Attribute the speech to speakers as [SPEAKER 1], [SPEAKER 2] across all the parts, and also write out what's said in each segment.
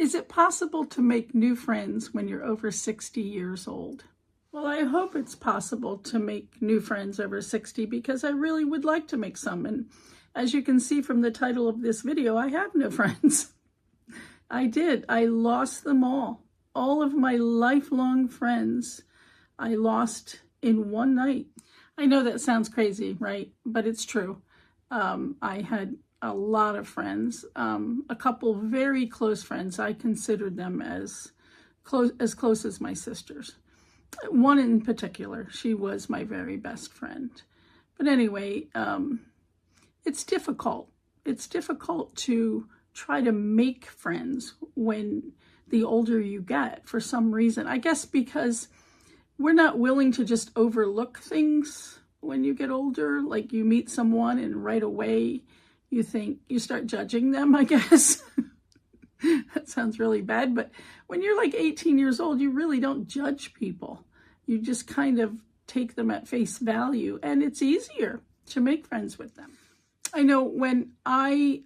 [SPEAKER 1] Is it possible to make new friends when you're over 60 years old? Well, I hope it's possible to make new friends over 60 because I really would like to make some. And as you can see from the title of this video, I have no friends. I did. I lost them all. All of my lifelong friends I lost in one night. I know that sounds crazy, right? But it's true. I had a lot of friends, a couple very close friends. I considered them as close as my sisters. One in particular, she was my very best friend. But anyway, it's difficult. It's difficult to try to make friends when the older you get for some reason. I guess because we're not willing to just overlook things when you get older. Like you meet someone and right away you start judging them, I guess. That sounds really bad, but when you're like 18 years old, you really don't judge people. You just kind of take them at face value, and it's easier to make friends with them. I know when I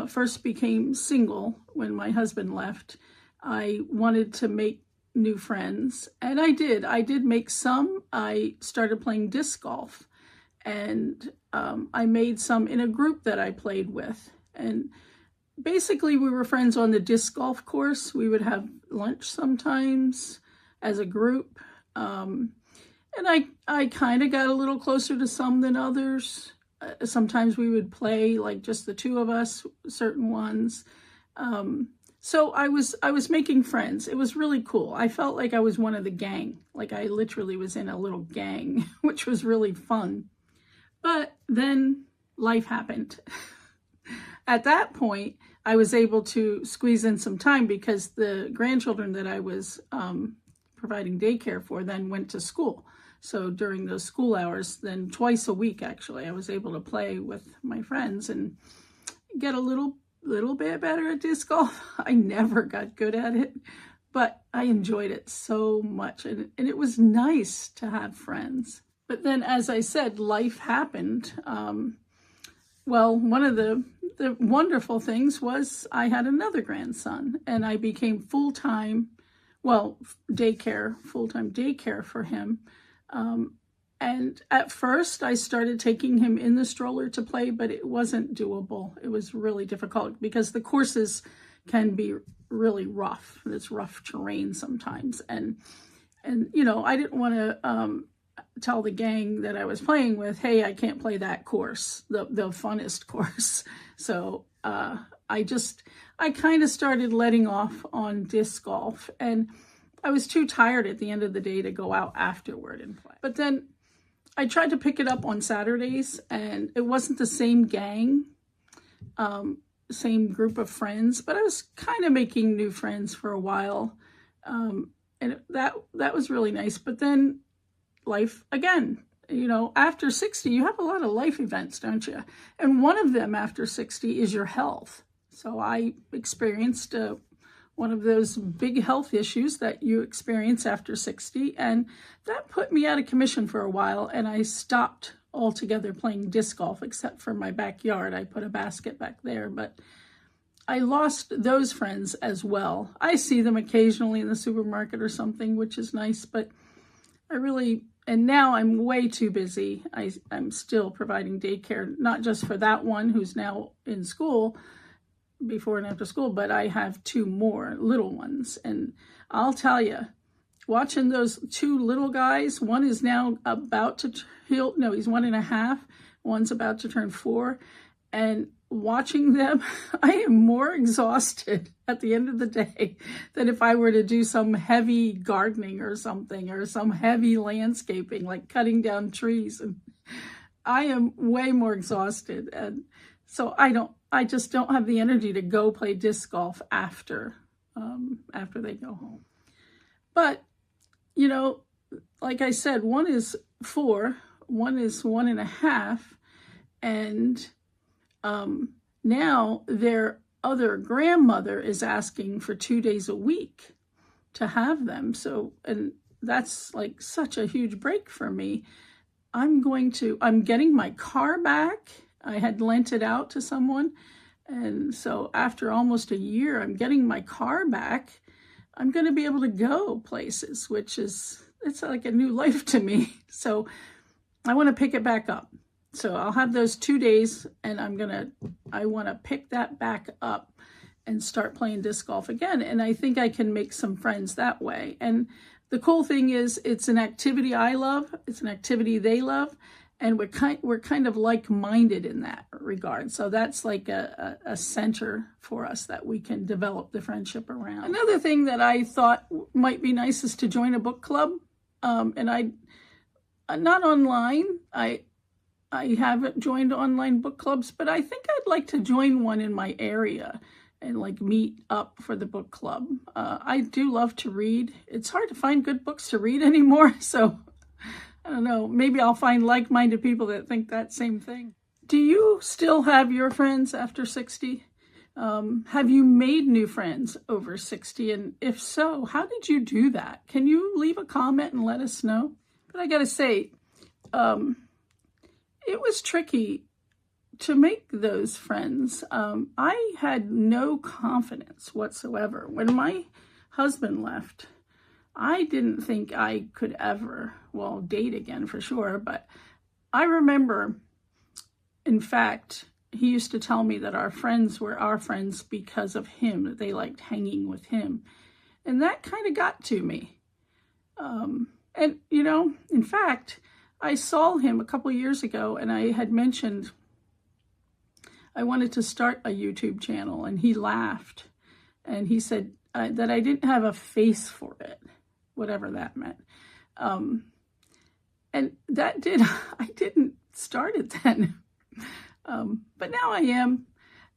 [SPEAKER 1] first became single, when my husband left, I wanted to make new friends, and I did. I did make some. I started playing disc golf, and I made some in a group that I played with, and basically we were friends on the disc golf course. We would have lunch sometimes as a group, and I kind of got a little closer to some than others. Sometimes we would play like just the two of us, certain ones. So I was making friends. It was really cool. I felt like I was one of the gang. Like I literally was in a little gang, which was really fun. But then life happened. At that point, I was able to squeeze in some time because the grandchildren that I was providing daycare for then went to school. So during those school hours, then twice a week, actually, I was able to play with my friends and get a little bit better at disc golf. I never got good at it, but I enjoyed it so much. And it was nice to have friends. But then, as I said, life happened. Well, one of the wonderful things was I had another grandson, and I became full-time daycare for him. And at first I started taking him in the stroller to play, but it wasn't doable. It was really difficult because the courses can be really rough. It's rough terrain sometimes. And you know, I didn't want to tell the gang that I was playing with, hey, I can't play that course, the funnest course. So I kind of started letting off on disc golf, and I was too tired at the end of the day to go out afterward and play. But then I tried to pick it up on Saturdays, and it wasn't the same gang, same group of friends, but I was kind of making new friends for a while. And that was really nice. But then life again, you know, after 60, you have a lot of life events, don't you? And one of them after 60 is your health. So I experienced one of those big health issues that you experience after 60. And that put me out of commission for a while. And I stopped altogether playing disc golf, except for my backyard. I put a basket back there, but I lost those friends as well. I see them occasionally in the supermarket or something, which is nice, but and now I'm way too busy. I'm still providing daycare, not just for that one who's now in school, before and after school, but I have two more little ones. And I'll tell you, watching those two little guys, one is now about to, he's 1.5, one's about to turn 4. And watching them, I am more exhausted at the end of the day than if I were to do some heavy gardening or something, or some heavy landscaping, like cutting down trees. And I am way more exhausted. And so I just don't have the energy to go play disc golf after they go home. But, you know, like I said, one is 4, one is 1.5, and now their other grandmother is asking for 2 days a week to have them. So, and that's like such a huge break for me. I'm getting my car back. I had lent it out to someone, And so after almost a year, I'm getting my car back. I'm going to be able to go places, which is, it's like a new life to me. So I want to pick it back up. So I'll have those 2 days, and I want to pick that back up and start playing disc golf again. And I think I can make some friends that way. And the cool thing is it's an activity I love. It's an activity they love. And we're kind of like-minded in that regard. So that's like a center for us that we can develop the friendship around. Another thing that I thought might be nice is to join a book club. And not online. I haven't joined online book clubs, but I think I'd like to join one in my area and like meet up for the book club. I do love to read. It's hard to find good books to read anymore, so I don't know, maybe I'll find like-minded people that think that same thing. Do you still have your friends after 60? Have you made new friends over 60? And if so, how did you do that? Can you leave a comment and let us know? But I gotta say, it was tricky to make those friends. I had no confidence whatsoever. When my husband left, I didn't think I could ever, well, date again for sure, but I remember, in fact, he used to tell me that our friends were our friends because of him, that they liked hanging with him. And that kind of got to me. And, you know, in fact, I saw him a couple years ago, and I had mentioned I wanted to start a YouTube channel, and he laughed. And he said that I didn't have a face for it, whatever that meant. And that I didn't start it then. But now I am.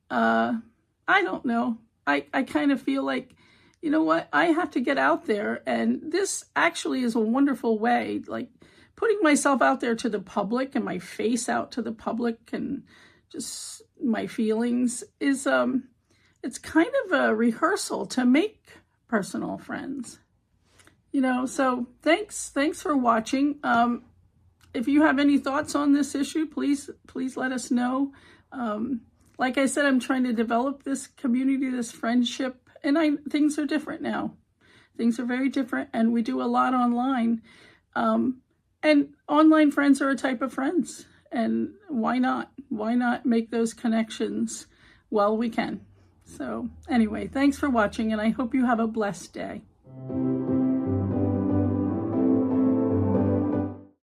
[SPEAKER 1] I don't know. I kind of feel like, you know what, I have to get out there. And this actually is a wonderful way, like putting myself out there to the public and my face out to the public and just my feelings is, it's kind of a rehearsal to make personal friends. You know, so thanks for watching. If you have any thoughts on this issue, please let us know. Like I said, I'm trying to develop this community, this friendship, and things are different now. Things are very different, and we do a lot online. And online friends are a type of friends, and why not? Why not make those connections while we can? So anyway, thanks for watching, and I hope you have a blessed day.